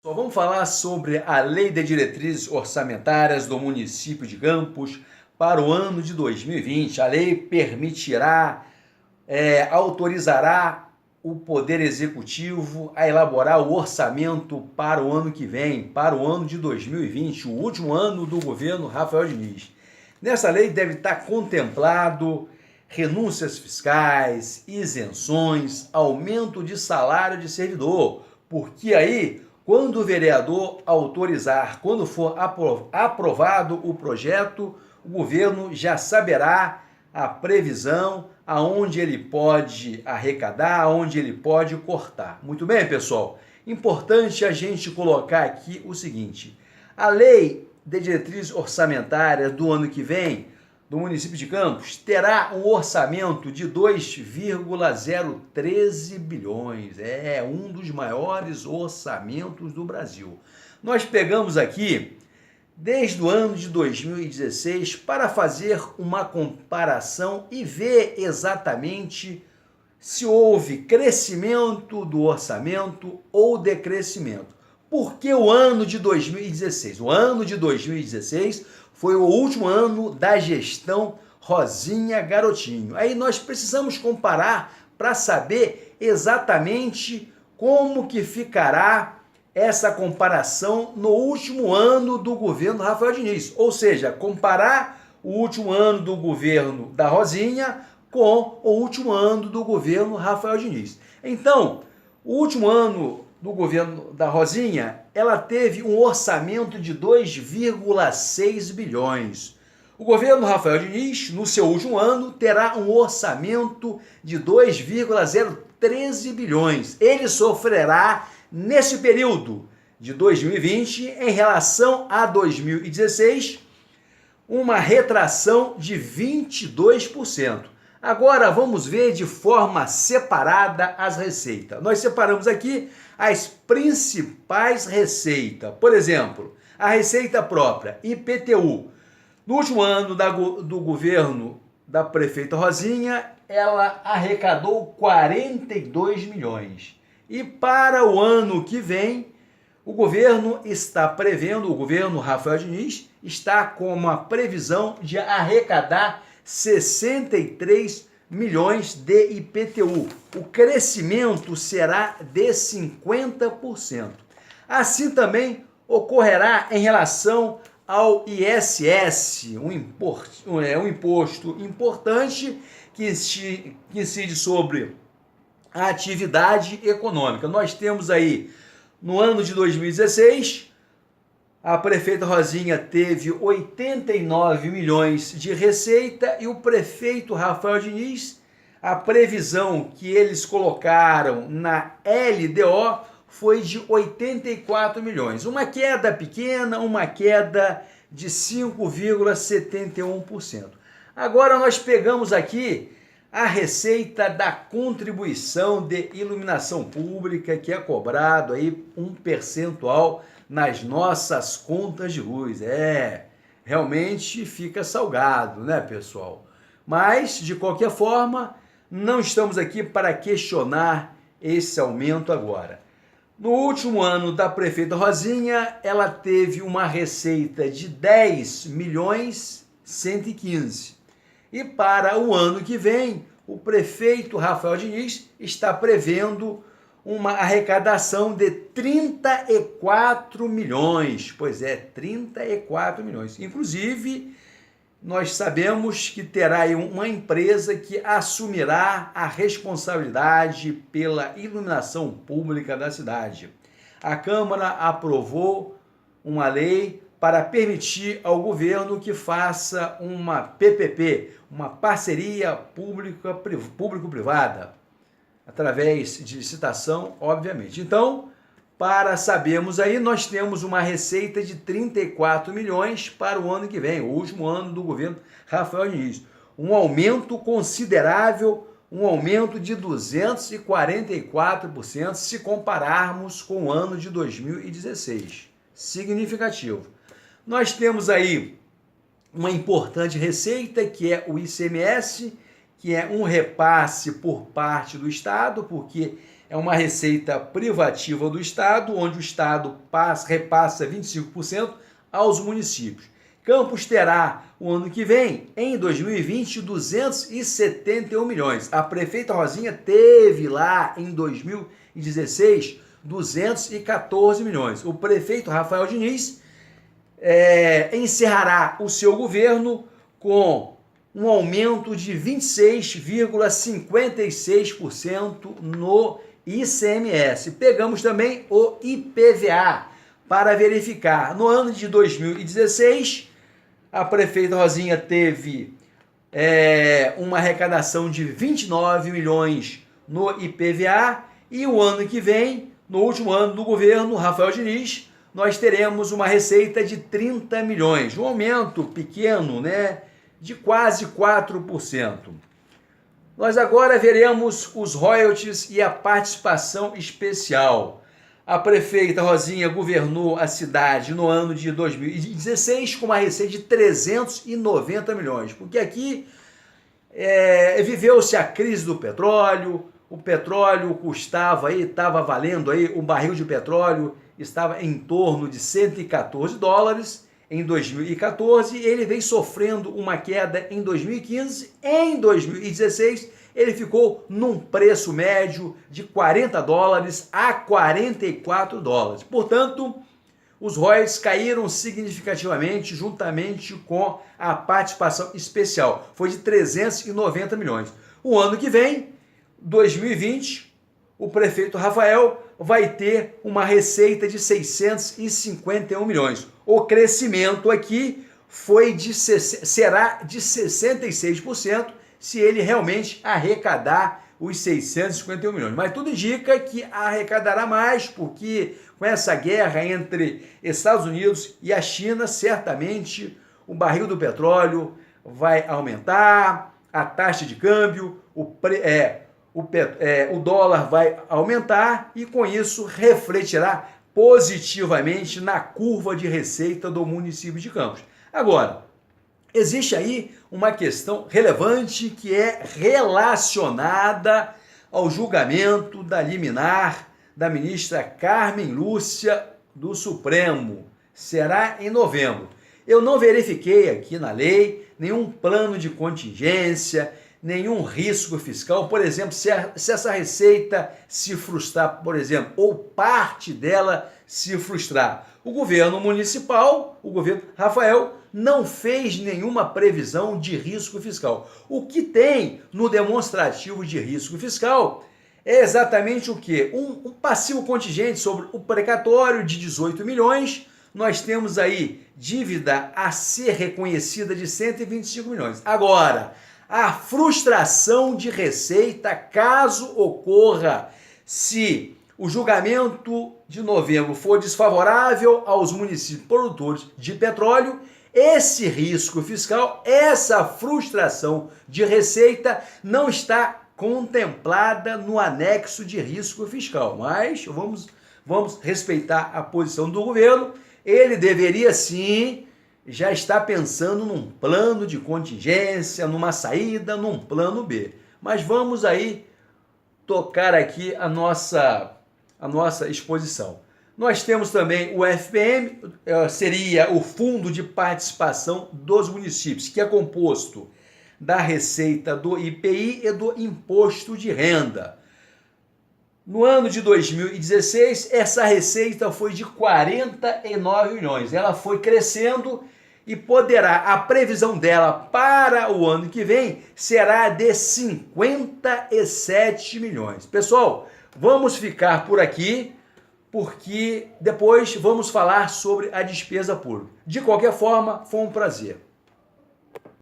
Só vamos falar sobre a Lei de Diretrizes Orçamentárias do município de Campos para o ano de 2020. A lei permitirá, autorizará o Poder Executivo a elaborar o orçamento para o ano que vem, para o ano de 2020, o último ano do governo Rafael Diniz. Nessa lei deve estar contemplado renúncias fiscais, isenções, aumento de salário de servidor, porque aí, quando o vereador autorizar, quando for aprovado o projeto, o governo já saberá a previsão, aonde ele pode arrecadar, aonde ele pode cortar. Muito bem, pessoal? Importante a gente colocar aqui o seguinte: a lei de diretrizes orçamentárias do ano que vem, do município de Campos, terá um orçamento de 2,013 bilhões. É um dos maiores orçamentos do Brasil. Nós pegamos aqui, desde o ano de 2016, para fazer uma comparação e ver exatamente se houve crescimento do orçamento ou decrescimento. Por que o ano de 2016? O ano de 2016 foi o último ano da gestão Rosinha Garotinho. Aí nós precisamos comparar para saber exatamente como que ficará essa comparação no último ano do governo Rafael Diniz. Ou seja, comparar o último ano do governo da Rosinha com o último ano do governo Rafael Diniz. Então, o último ano do governo da Rosinha, ela teve um orçamento de 2,6 bilhões. O governo Rafael Diniz, no seu último ano, terá um orçamento de 2,013 bilhões. Ele sofrerá, nesse período de 2020, em relação a 2016, uma retração de 22%. Agora vamos ver de forma separada as receitas. Nós separamos aqui as principais receitas. Por exemplo, a receita própria, IPTU. No último ano do governo da prefeita Rosinha, ela arrecadou 42 milhões. E para o ano que vem, o governo Rafael Diniz está com uma previsão de arrecadar 63 milhões de IPTU. O crescimento será de 50%. Assim também ocorrerá em relação ao ISS, um imposto importante que incide sobre a atividade econômica. Nós temos aí, no ano de 2016, a prefeita Rosinha teve 89 milhões de receita e o prefeito Rafael Diniz, a previsão que eles colocaram na LDO foi de 84 milhões. Uma queda pequena, uma queda de 5,71%. Agora nós pegamos aqui a receita da contribuição de iluminação pública, que é cobrado aí um percentual nas nossas contas de luz. Realmente fica salgado, né, pessoal? Mas, de qualquer forma, não estamos aqui para questionar esse aumento agora. No último ano da prefeita Rosinha, ela teve uma receita de 10 milhões 115. E para o ano que vem, o prefeito Rafael Diniz está prevendo uma arrecadação de 34 milhões. Pois é, 34 milhões. Inclusive, nós sabemos que terá aí uma empresa que assumirá a responsabilidade pela iluminação pública da cidade. A Câmara aprovou uma lei para permitir ao governo que faça uma PPP, uma parceria público-privada, através de licitação, obviamente. Então, para sabermos aí, nós temos uma receita de 34 milhões para o ano que vem, o último ano do governo Rafael Diniz. Um aumento considerável, um aumento de 244% se compararmos com o ano de 2016. Significativo. Nós temos aí uma importante receita, que é o ICMS, que é um repasse por parte do Estado, porque é uma receita privativa do Estado, onde o Estado repassa 25% aos municípios. Campos terá, o ano que vem, em 2020, 271 milhões. A prefeita Rosinha teve lá, em 2016, 214 milhões. O prefeito Rafael Diniz encerrará o seu governo com um aumento de 26,56% no ICMS. Pegamos também o IPVA para verificar. No ano de 2016, a prefeita Rosinha teve uma arrecadação de 29 milhões no IPVA e o ano que vem, no último ano do governo Rafael Diniz, nós teremos uma receita de 30 milhões, um aumento pequeno, né, de quase 4%. Nós agora veremos os royalties e a participação especial. A prefeita Rosinha governou a cidade no ano de 2016 com uma receita de 390 milhões, porque aqui viveu-se a crise do petróleo, o petróleo estava valendo aí, um barril de petróleo estava em torno de 114 dólares em 2014, ele vem sofrendo uma queda em 2015, em 2016 ele ficou num preço médio de 40 dólares a 44 dólares. Portanto, os royalties caíram significativamente juntamente com a participação especial. Foi de 390 milhões. O ano que vem, 2020, o prefeito Rafael vai ter uma receita de 651 milhões. O crescimento aqui será de 66%, se ele realmente arrecadar os 651 milhões. Mas tudo indica que arrecadará mais, porque com essa guerra entre Estados Unidos e a China, certamente o barril do petróleo vai aumentar, a taxa de câmbio, o dólar vai aumentar e com isso refletirá positivamente na curva de receita do município de Campos. Agora, existe aí uma questão relevante que é relacionada ao julgamento da liminar da ministra Carmen Lúcia do Supremo. Será em novembro. Eu não verifiquei aqui na lei nenhum plano de contingência, nenhum risco fiscal. Por exemplo, se essa receita se frustrar, por exemplo, ou parte dela se frustrar. O governo municipal, o governo Rafael, não fez nenhuma previsão de risco fiscal. O que tem no demonstrativo de risco fiscal é exatamente o quê? Um passivo contingente sobre o precatório de 18 milhões. Nós temos aí dívida a ser reconhecida de 125 milhões. Agora, a frustração de receita, caso ocorra, se o julgamento de novembro for desfavorável aos municípios produtores de petróleo, esse risco fiscal, essa frustração de receita não está contemplada no anexo de risco fiscal. Mas vamos respeitar a posição do governo. Ele deveria sim já estar pensando num plano de contingência, numa saída, num plano B. Mas vamos aí tocar aqui a nossa exposição. Nós temos também o FPM, seria o Fundo de Participação dos Municípios, que é composto da receita do IPI e do Imposto de Renda. No ano de 2016, essa receita foi de 49 milhões. Ela foi crescendo e a previsão dela para o ano que vem será de 57 milhões. Pessoal, vamos ficar por aqui, porque depois vamos falar sobre a despesa pública. De qualquer forma, foi um prazer.